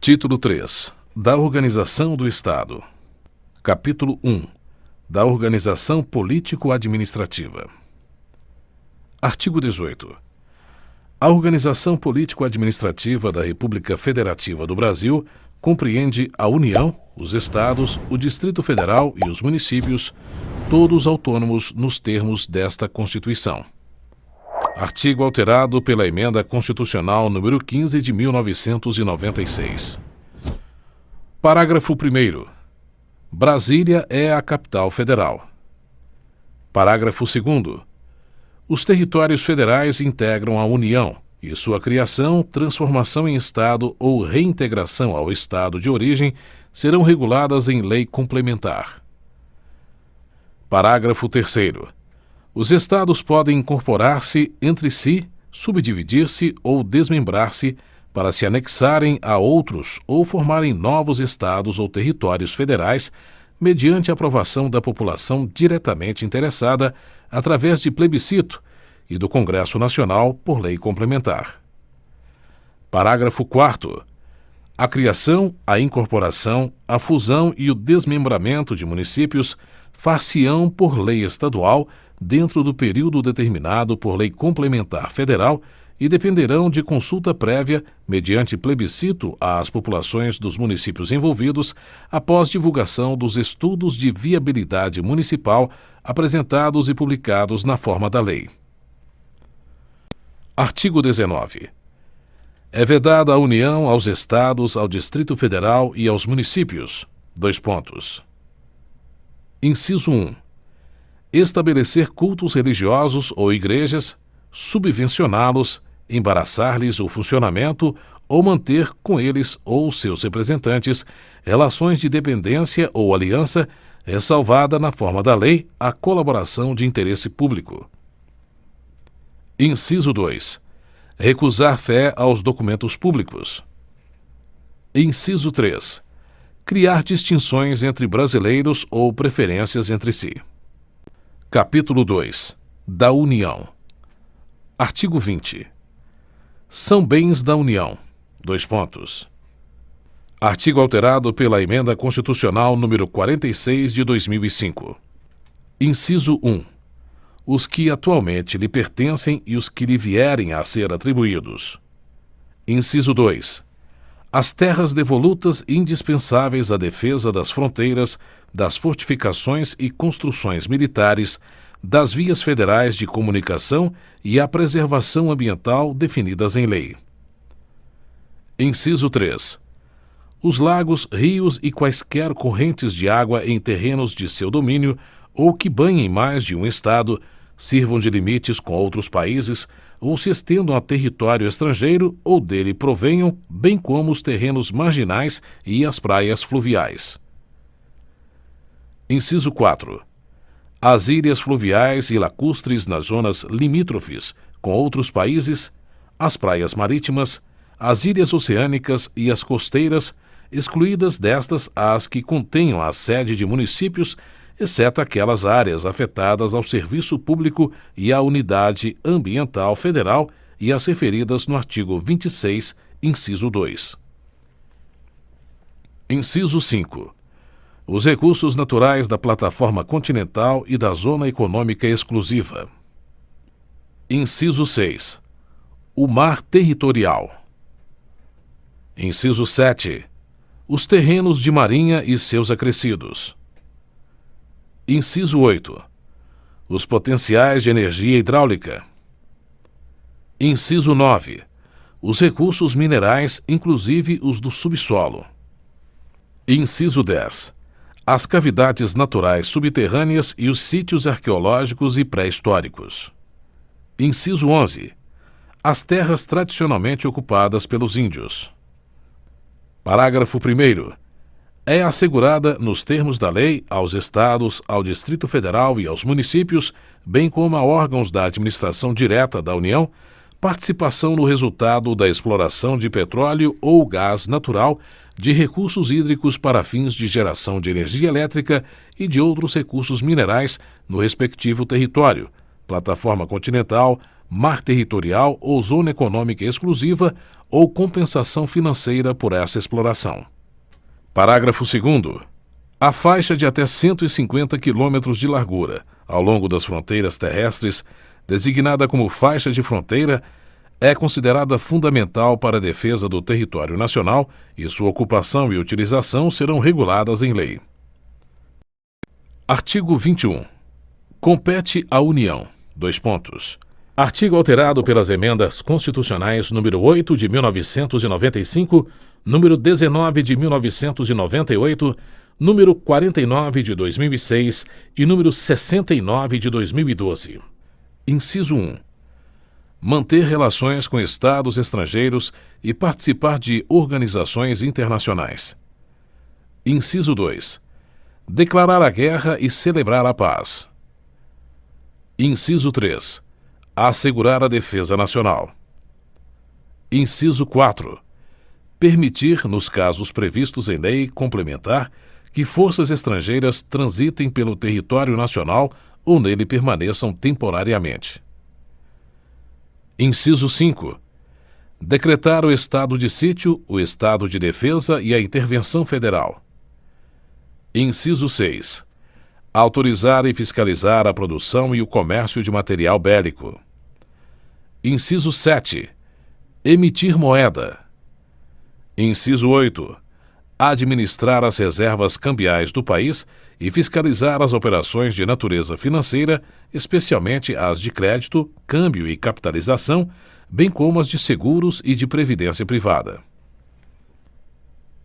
Título 3. Da Organização do Estado. Capítulo 1. Da Organização Político-Administrativa. Artigo 18. A organização político-administrativa da República Federativa do Brasil compreende a União, os Estados, o Distrito Federal e os municípios, todos autônomos nos termos desta Constituição. Artigo alterado pela Emenda Constitucional número 15 de 1996. Parágrafo 1º. Brasília é a capital federal. Parágrafo 2º. Os territórios federais integram a União e sua criação, transformação em Estado ou reintegração ao Estado de origem serão reguladas em lei complementar. Parágrafo 3º. Os Estados podem incorporar-se entre si, subdividir-se ou desmembrar-se para se anexarem a outros ou formarem novos Estados ou territórios federais mediante aprovação da população diretamente interessada através de plebiscito e do Congresso Nacional por lei complementar. Parágrafo 4º. A criação, a incorporação, a fusão e o desmembramento de municípios far-se-ão por lei estadual dentro do período determinado por lei complementar federal e dependerão de consulta prévia, mediante plebiscito às populações dos municípios envolvidos, após divulgação dos estudos de viabilidade municipal apresentados e publicados na forma da lei. Artigo 19. É vedada a União aos Estados, ao Distrito Federal e aos municípios. Inciso 1. Estabelecer cultos religiosos ou igrejas, subvencioná-los, embaraçar-lhes o funcionamento ou manter com eles ou seus representantes relações de dependência ou aliança, ressalvada na forma da lei a colaboração de interesse público. Inciso 2. Recusar fé aos documentos públicos. Inciso 3. Criar distinções entre brasileiros ou preferências entre si. Capítulo 2. Da União. Artigo 20. São bens da União. Artigo alterado pela Emenda Constitucional número 46 de 2005. Inciso 1. Os que atualmente lhe pertencem e os que lhe vierem a ser atribuídos. Inciso 2. As terras devolutas indispensáveis à defesa das fronteiras, das fortificações e construções militares, das vias federais de comunicação e à preservação ambiental definidas em lei. Inciso 3. Os lagos, rios e quaisquer correntes de água em terrenos de seu domínio ou que banhem mais de um estado, sirvam de limites com outros países ou se estendam a território estrangeiro ou dele provenham, bem como os terrenos marginais e as praias fluviais. Inciso 4. As ilhas fluviais e lacustres nas zonas limítrofes com outros países, as praias marítimas, as ilhas oceânicas e as costeiras, excluídas destas as que contenham a sede de municípios, exceto aquelas áreas afetadas ao serviço público e à unidade ambiental federal e as referidas no artigo 26, inciso 2. Inciso 5. Os recursos naturais da plataforma continental e da zona econômica exclusiva. Inciso 6. O mar territorial. Inciso 7. Os terrenos de marinha e seus acrescidos. Inciso 8. Os potenciais de energia hidráulica. Inciso 9. Os recursos minerais, inclusive os do subsolo. Inciso 10. As cavidades naturais subterrâneas e os sítios arqueológicos e pré-históricos. Inciso 11. As terras tradicionalmente ocupadas pelos índios. Parágrafo 1º. É assegurada, nos termos da lei, aos Estados, ao Distrito Federal e aos municípios, bem como a órgãos da administração direta da União, participação no resultado da exploração de petróleo ou gás natural, de recursos hídricos para fins de geração de energia elétrica e de outros recursos minerais no respectivo território, plataforma continental, mar territorial ou zona econômica exclusiva ou compensação financeira por essa exploração. Parágrafo 2º. A faixa de até 150 quilômetros de largura, ao longo das fronteiras terrestres, designada como faixa de fronteira, é considerada fundamental para a defesa do território nacional e sua ocupação e utilização serão reguladas em lei. Artigo 21. Compete à União. Artigo alterado pelas emendas constitucionais número 8 de 1995, número 19 de 1998, número 49 de 2006 e número 69 de 2012. Inciso 1. Manter relações com estados estrangeiros e participar de organizações internacionais. Inciso 2. Declarar a guerra e celebrar a paz. Inciso 3. Assegurar a defesa nacional. Inciso 4. Permitir, nos casos previstos em lei complementar, que forças estrangeiras transitem pelo território nacional ou nele permaneçam temporariamente. Inciso 5. Decretar o estado de sítio, o estado de defesa e a intervenção federal. Inciso 6. Autorizar e fiscalizar a produção e o comércio de material bélico. Inciso 7. Emitir moeda. Inciso 8. Administrar as reservas cambiais do país e fiscalizar as operações de natureza financeira, especialmente as de crédito, câmbio e capitalização, bem como as de seguros e de previdência privada.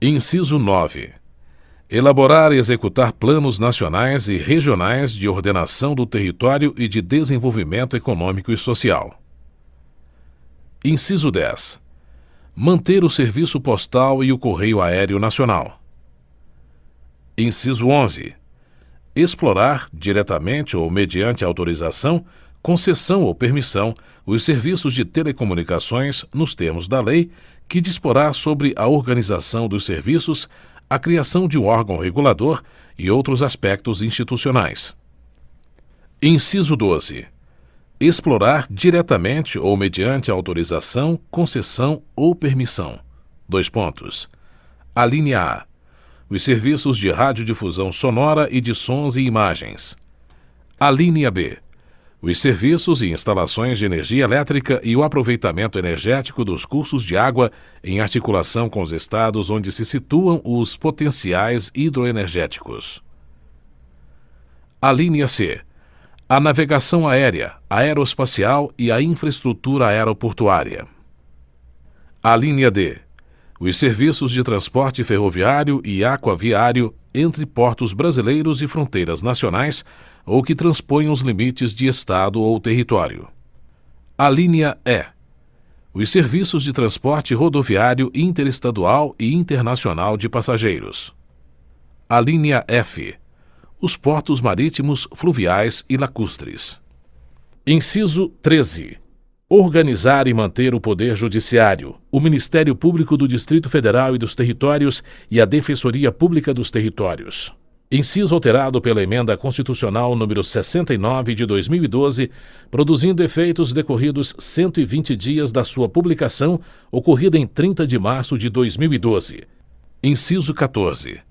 Inciso 9. Elaborar e executar planos nacionais e regionais de ordenação do território e de desenvolvimento econômico e social. Inciso 10. Manter o serviço postal e o correio aéreo nacional. Inciso 11. Explorar, diretamente ou mediante autorização, concessão ou permissão, os serviços de telecomunicações nos termos da lei, que disporá sobre a organização dos serviços, a criação de um órgão regulador e outros aspectos institucionais. Inciso 12. Explorar diretamente ou mediante autorização, concessão ou permissão. Alínea A. Os serviços de radiodifusão sonora e de sons e imagens. Alínea B. Os serviços e instalações de energia elétrica e o aproveitamento energético dos cursos de água em articulação com os estados onde se situam os potenciais hidroenergéticos. Alínea C. A navegação aérea, aeroespacial e a infraestrutura aeroportuária. Alínea D. Os serviços de transporte ferroviário e aquaviário entre portos brasileiros e fronteiras nacionais ou que transponham os limites de estado ou território. Alínea E. Os serviços de transporte rodoviário interestadual e internacional de passageiros. Alínea F. Os portos marítimos, fluviais e lacustres. Inciso 13. Organizar e manter o Poder Judiciário, o Ministério Público do Distrito Federal e dos Territórios e a Defensoria Pública dos Territórios. Inciso alterado pela Emenda Constitucional número 69 de 2012, produzindo efeitos decorridos 120 dias da sua publicação, ocorrida em 30 de março de 2012. Inciso 14.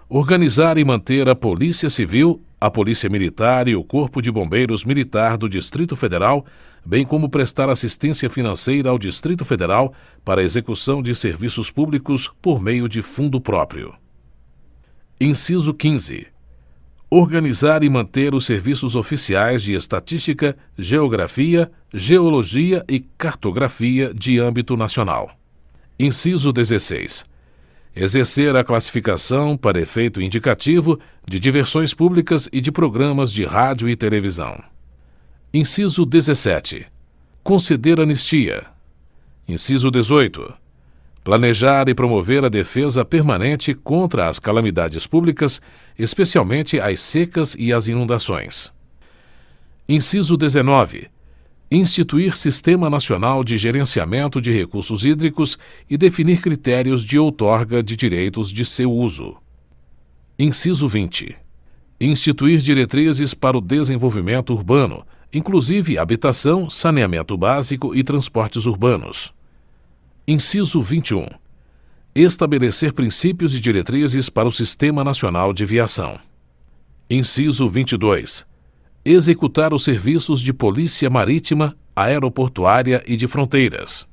Organizar e manter a Polícia Civil, a Polícia Militar e o Corpo de Bombeiros Militar do Distrito Federal, bem como prestar assistência financeira ao Distrito Federal para a execução de serviços públicos por meio de fundo próprio. Inciso 15. Organizar e manter os serviços oficiais de estatística, geografia, geologia e cartografia de âmbito nacional. Inciso 16. Exercer a classificação, para efeito indicativo, de diversões públicas e de programas de rádio e televisão. Inciso 17. Conceder anistia. Inciso 18. Planejar e promover a defesa permanente contra as calamidades públicas, especialmente as secas e as inundações. Inciso 19. Instituir Sistema Nacional de Gerenciamento de Recursos Hídricos e definir critérios de outorga de direitos de seu uso. Inciso 20. Instituir diretrizes para o desenvolvimento urbano, inclusive habitação, saneamento básico e transportes urbanos. Inciso 21. Estabelecer princípios e diretrizes para o Sistema Nacional de Viação. Inciso 22. Executar os serviços de polícia marítima, aeroportuária e de fronteiras.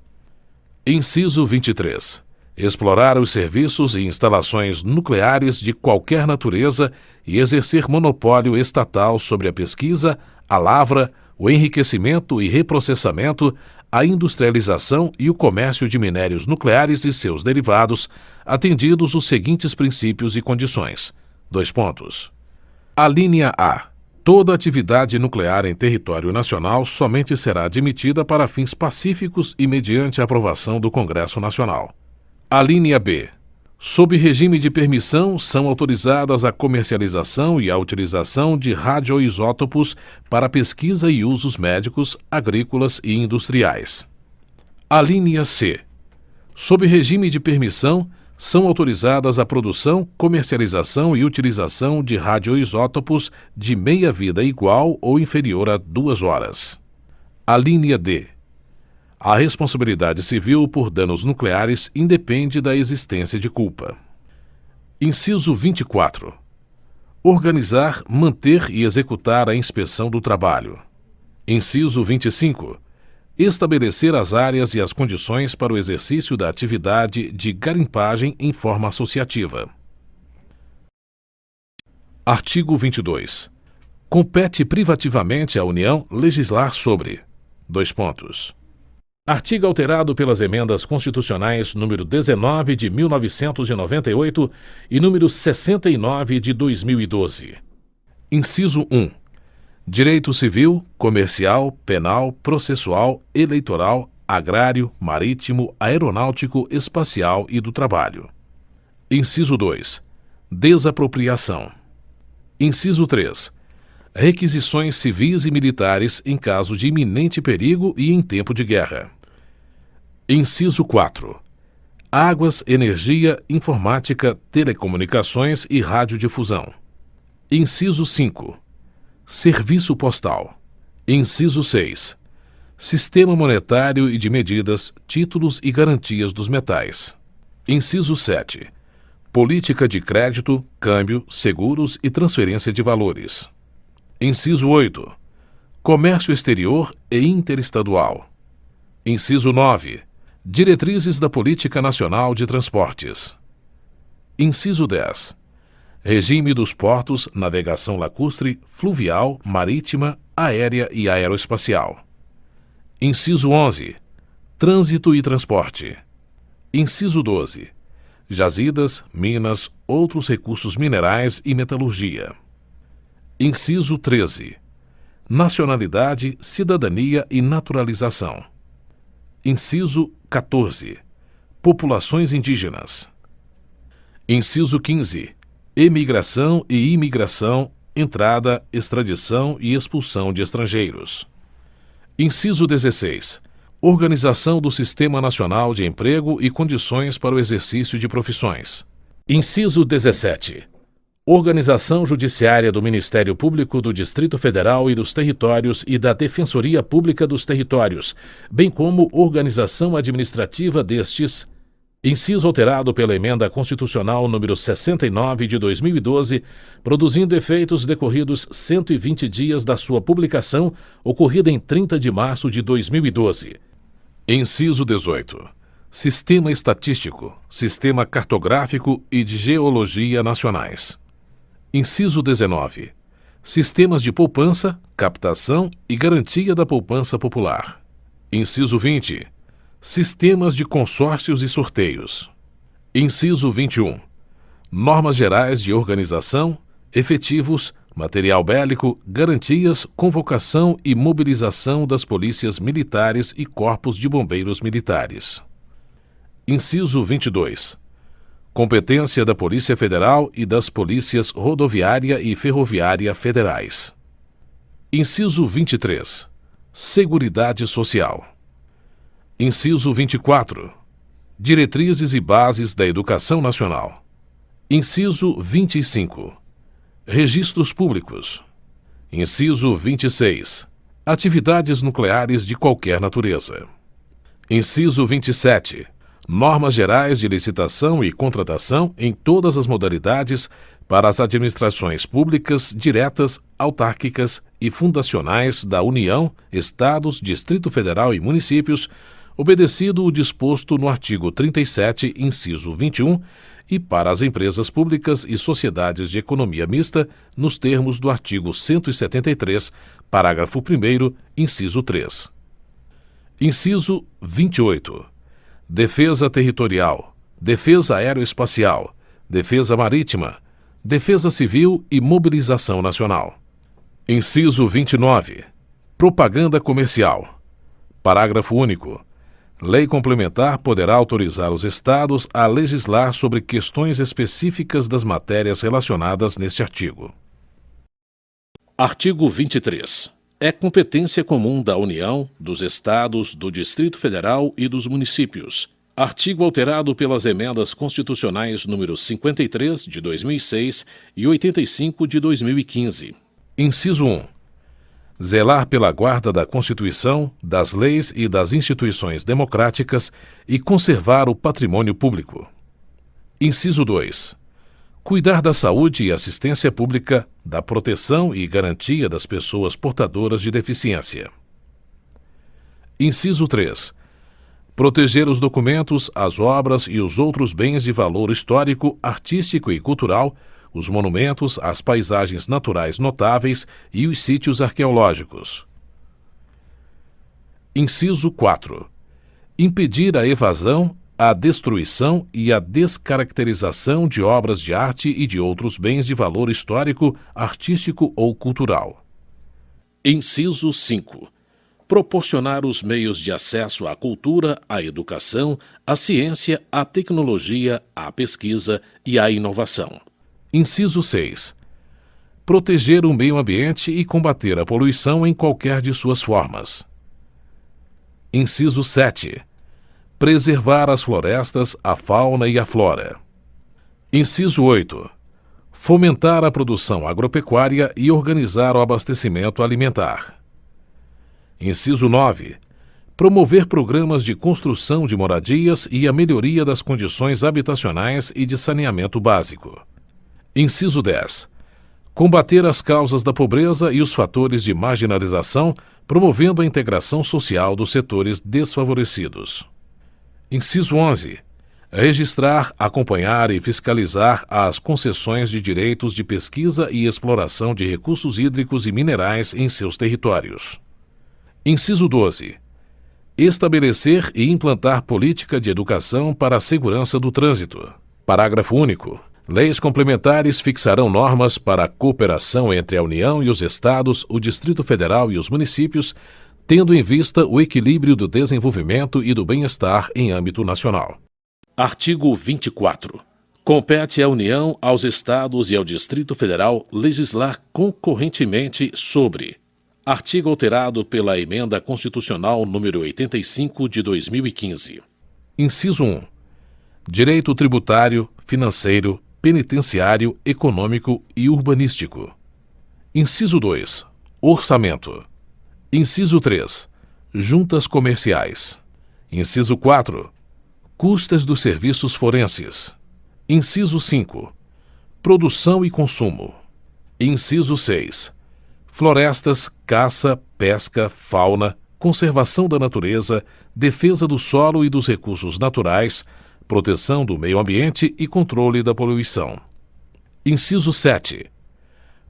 Inciso 23. Explorar os serviços e instalações nucleares de qualquer natureza e exercer monopólio estatal sobre a pesquisa, a lavra, o enriquecimento e reprocessamento, a industrialização e o comércio de minérios nucleares e seus derivados, atendidos os seguintes princípios e condições. Dois pontos. Alínea A. Toda atividade nuclear em território nacional somente será admitida para fins pacíficos e mediante a aprovação do Congresso Nacional. Alínea B. Sob regime de permissão, são autorizadas a comercialização e a utilização de radioisótopos para pesquisa e usos médicos, agrícolas e industriais. Alínea C. Sob regime de permissão, são autorizadas a produção, comercialização e utilização de radioisótopos de meia-vida igual ou inferior a 2 horas. Alínea D. A responsabilidade civil por danos nucleares independe da existência de culpa. Inciso 24. Organizar, manter e executar a inspeção do trabalho. Inciso 25. Estabelecer as áreas e as condições para o exercício da atividade de garimpagem em forma associativa. Artigo 22. Compete privativamente à União legislar sobre: dois pontos. Artigo alterado pelas emendas constitucionais número 19 de 1998 e número 69 de 2012. Inciso 1. Direito civil, comercial, penal, processual, eleitoral, agrário, marítimo, aeronáutico, espacial e do trabalho. Inciso 2. Desapropriação. Inciso 3. Requisições civis e militares em caso de iminente perigo e em tempo de guerra. Inciso 4. Águas, energia, informática, telecomunicações e radiodifusão. Inciso 5. Serviço postal. Inciso 6. Sistema monetário e de medidas, títulos e garantias dos metais. Inciso 7. Política de crédito, câmbio, seguros e transferência de valores. Inciso 8. Comércio exterior e interestadual. Inciso 9. Diretrizes da Política Nacional de Transportes. Inciso 10. Regime dos portos, navegação lacustre, fluvial, marítima, aérea e aeroespacial. Inciso 11. Trânsito e transporte. Inciso 12. Jazidas, minas, outros recursos minerais e metalurgia. Inciso 13. Nacionalidade, cidadania e naturalização. Inciso 14. Populações indígenas. Inciso 15. Emigração e imigração, entrada, extradição e expulsão de estrangeiros. Inciso 16. Organização do Sistema Nacional de Emprego e condições para o exercício de profissões. Inciso 17. Organização judiciária do Ministério Público do Distrito Federal e dos Territórios e da Defensoria Pública dos Territórios, bem como organização administrativa destes. Inciso alterado pela Emenda Constitucional número 69 de 2012, produzindo efeitos decorridos 120 dias da sua publicação, ocorrida em 30 de março de 2012. Inciso 18. Sistema Estatístico, Sistema Cartográfico e de Geologia Nacionais. Inciso 19. Sistemas de poupança, captação e garantia da poupança popular. Inciso 20. Sistemas de consórcios e sorteios. Inciso 21. Normas gerais de organização, efetivos, material bélico, garantias, convocação e mobilização das polícias militares e corpos de bombeiros militares. Inciso 22. Competência da Polícia Federal e das Polícias Rodoviária e Ferroviária Federais. Inciso 23. Seguridade Social. Inciso 24. Diretrizes e bases da Educação Nacional. Inciso 25. Registros Públicos. Inciso 26. Atividades nucleares de qualquer natureza. Inciso 27. Normas gerais de licitação e contratação em todas as modalidades para as administrações públicas diretas, autárquicas e fundacionais da União, Estados, Distrito Federal e municípios, obedecido o disposto no artigo 37, inciso 21, e para as empresas públicas e sociedades de economia mista, nos termos do artigo 173, parágrafo 1º, inciso 3. Inciso 28. Defesa territorial, defesa aeroespacial, defesa marítima, defesa civil e mobilização nacional. Inciso 29. Propaganda comercial. Parágrafo único. Lei complementar poderá autorizar os Estados a legislar sobre questões específicas das matérias relacionadas neste artigo. Artigo 23. É competência comum da União, dos Estados, do Distrito Federal e dos municípios. Artigo alterado pelas emendas constitucionais número 53, de 2006 e 85, de 2015. Inciso 1. Zelar pela guarda da Constituição, das leis e das instituições democráticas e conservar o patrimônio público. Inciso 2. Cuidar da saúde e assistência pública, da proteção e garantia das pessoas portadoras de deficiência. Inciso 3. Proteger os documentos, as obras e os outros bens de valor histórico, artístico e cultural, os monumentos, as paisagens naturais notáveis e os sítios arqueológicos. Inciso 4. Impedir a evasão, a destruição e a descaracterização de obras de arte e de outros bens de valor histórico, artístico ou cultural. Inciso 5. Proporcionar os meios de acesso à cultura, à educação, à ciência, à tecnologia, à pesquisa e à inovação. Inciso 6. Proteger o meio ambiente e combater a poluição em qualquer de suas formas. Inciso 7. Preservar as florestas, a fauna e a flora. Inciso 8. Fomentar a produção agropecuária e organizar o abastecimento alimentar. Inciso 9. Promover programas de construção de moradias e a melhoria das condições habitacionais e de saneamento básico. Inciso 10. Combater as causas da pobreza e os fatores de marginalização, promovendo a integração social dos setores desfavorecidos. Inciso 11. Registrar, acompanhar e fiscalizar as concessões de direitos de pesquisa e exploração de recursos hídricos e minerais em seus territórios. Inciso 12. Estabelecer e implantar política de educação para a segurança do trânsito. Parágrafo único. Leis complementares fixarão normas para a cooperação entre a União e os Estados, o Distrito Federal e os municípios, tendo em vista o equilíbrio do desenvolvimento e do bem-estar em âmbito nacional. Artigo 24. Compete à União, aos Estados e ao Distrito Federal legislar concorrentemente sobre: artigo alterado pela Emenda Constitucional número 85 de 2015. Inciso 1. Direito tributário, financeiro, penitenciário, econômico e urbanístico. Inciso 2. Orçamento. Inciso 3. Juntas comerciais. Inciso 4. Custas dos serviços forenses. Inciso 5. Produção e consumo. Inciso 6. Florestas, caça, pesca, fauna, conservação da natureza, defesa do solo e dos recursos naturais, proteção do meio ambiente e controle da poluição. Inciso 7.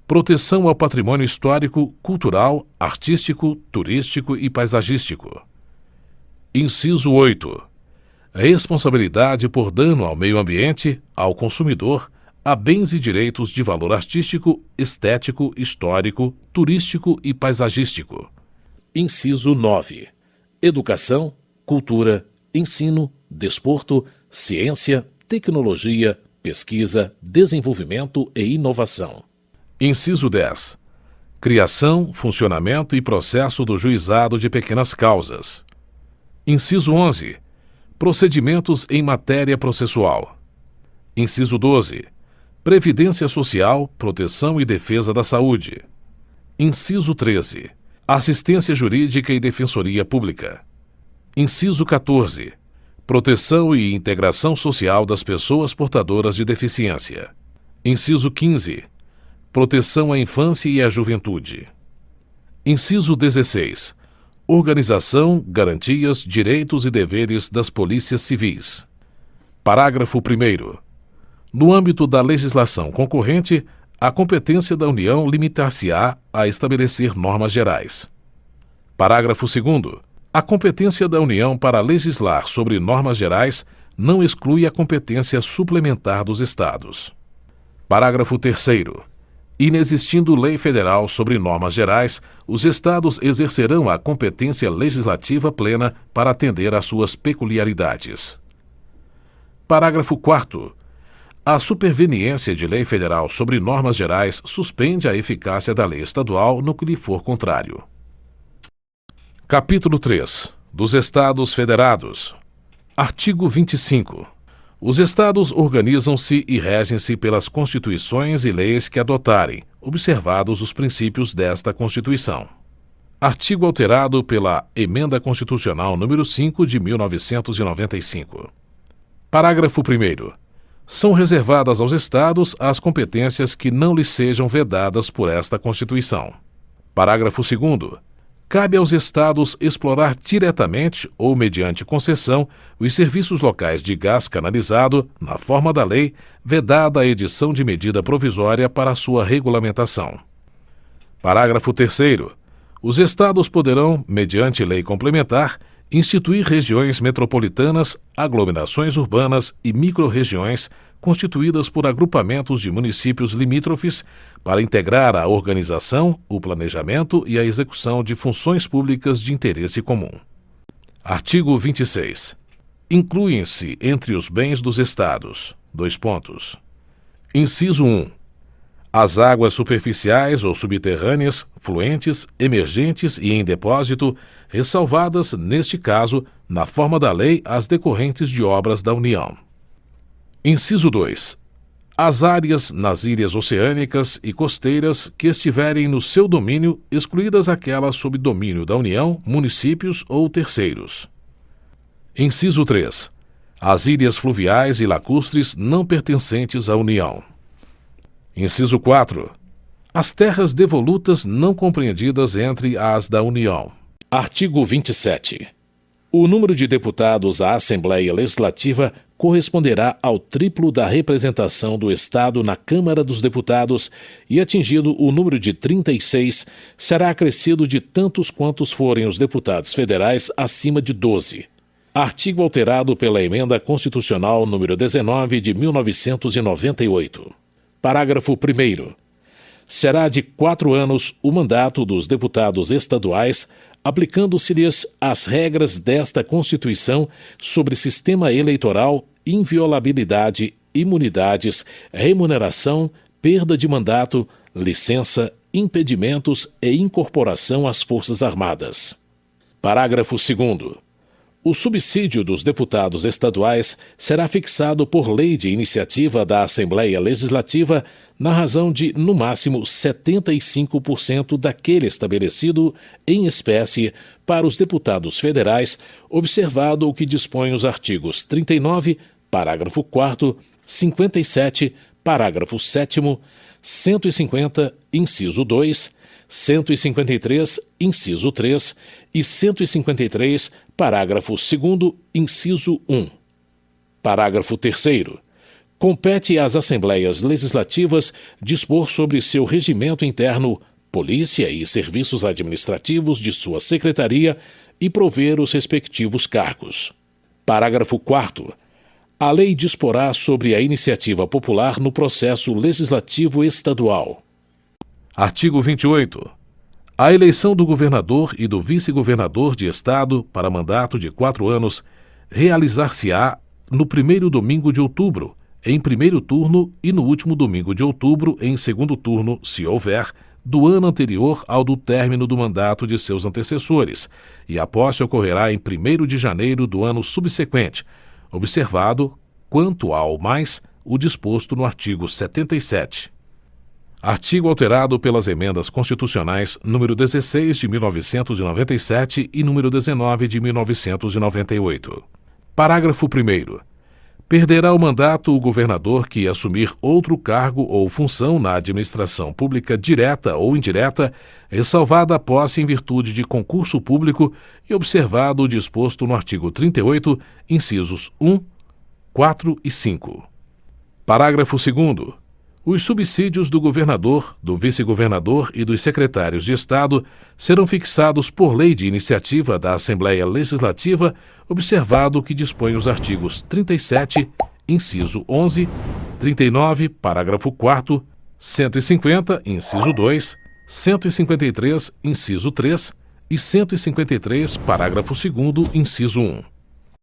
Proteção ao patrimônio histórico, cultural, artístico, turístico e paisagístico. Inciso 8. Responsabilidade por dano ao meio ambiente, ao consumidor, a bens e direitos de valor artístico, estético, histórico, turístico e paisagístico. Inciso 9. Educação, cultura, ensino, desporto, ciência, tecnologia, pesquisa, desenvolvimento e inovação. Inciso 10. Criação, funcionamento e processo do juizado de pequenas causas. Inciso 11. Procedimentos em matéria processual. Inciso 12. Previdência social, proteção e defesa da saúde. Inciso 13. Assistência jurídica e defensoria pública. Inciso 14. Proteção e integração social das pessoas portadoras de deficiência. Inciso 15. Proteção à infância e à juventude. Inciso 16. Organização, garantias, direitos e deveres das polícias civis. Parágrafo 1º. No âmbito da legislação concorrente, a competência da União limitar-se-á a estabelecer normas gerais. Parágrafo 2º. A competência da União para legislar sobre normas gerais não exclui a competência suplementar dos Estados. Parágrafo 3º. Inexistindo lei federal sobre normas gerais, os Estados exercerão a competência legislativa plena para atender às suas peculiaridades. Parágrafo 4º. A superveniência de lei federal sobre normas gerais suspende a eficácia da lei estadual no que lhe for contrário. Capítulo 3. Dos Estados Federados. Artigo 25. Os Estados organizam-se e regem-se pelas constituições e leis que adotarem, observados os princípios desta Constituição. Artigo alterado pela Emenda Constitucional número 5 de 1995. Parágrafo 1º. São reservadas aos Estados as competências que não lhes sejam vedadas por esta Constituição. Parágrafo 2º. Cabe aos Estados explorar diretamente ou mediante concessão os serviços locais de gás canalizado, na forma da lei, vedada a edição de medida provisória para sua regulamentação. Parágrafo 3º. Os Estados poderão, mediante lei complementar, instituir regiões metropolitanas, aglomerações urbanas e microrregiões constituídas por agrupamentos de municípios limítrofes para integrar a organização, o planejamento e a execução de funções públicas de interesse comum. Artigo 26. Incluem-se entre os bens dos Estados: Inciso 1. As águas superficiais ou subterrâneas, fluentes, emergentes e em depósito, ressalvadas, neste caso, na forma da lei, as decorrentes de obras da União. Inciso 2. As áreas nas ilhas oceânicas e costeiras que estiverem no seu domínio, excluídas aquelas sob domínio da União, municípios ou terceiros. Inciso 3. As ilhas fluviais e lacustres não pertencentes à União. Inciso 4. As terras devolutas não compreendidas entre as da União. Artigo 27. O número de deputados à Assembleia Legislativa corresponderá ao triplo da representação do Estado na Câmara dos Deputados e, atingido o número de 36, será acrescido de tantos quantos forem os deputados federais acima de 12. Artigo alterado pela Emenda Constitucional número 19 de 1998. Parágrafo 1º. Será de 4 anos o mandato dos deputados estaduais, aplicando-se-lhes as regras desta Constituição sobre sistema eleitoral, inviolabilidade, imunidades, remuneração, perda de mandato, licença, impedimentos e incorporação às Forças Armadas. Parágrafo 2º. O subsídio dos deputados estaduais será fixado por lei de iniciativa da Assembleia Legislativa na razão de, no máximo, 75% daquele estabelecido em espécie para os deputados federais, observado o que dispõem os artigos 39, parágrafo 4º, 57, parágrafo 7º, 150, inciso 2, 153, inciso 3 e 153, parágrafo 2º, inciso 1. Parágrafo 3º. Compete às Assembleias Legislativas dispor sobre seu regimento interno, polícia e serviços administrativos de sua secretaria e prover os respectivos cargos. Parágrafo 4º. A lei disporá sobre a iniciativa popular no processo legislativo estadual. Artigo 28. A eleição do governador e do vice-governador de Estado para mandato de 4 anos realizar-se-á no primeiro domingo de outubro, em primeiro turno, e no último domingo de outubro, em segundo turno, se houver, do ano anterior ao do término do mandato de seus antecessores, e a posse ocorrerá em 1º de janeiro do ano subsequente, observado, quanto ao mais, o disposto no artigo 77. Artigo alterado pelas emendas constitucionais número 16 de 1997 e número 19 de 1998. Parágrafo primeiro. Perderá o mandato o governador que assumir outro cargo ou função na administração pública direta ou indireta, ressalvada a posse em virtude de concurso público e observado o disposto no artigo 38, incisos 1, 4 e 5. Parágrafo segundo. Os subsídios do governador, do vice-governador e dos secretários de Estado serão fixados por lei de iniciativa da Assembleia Legislativa, observado o que dispõe os artigos 37, inciso 11, 39, parágrafo 4º, 150, inciso 2, 153, inciso 3 e 153, parágrafo 2º, inciso 1.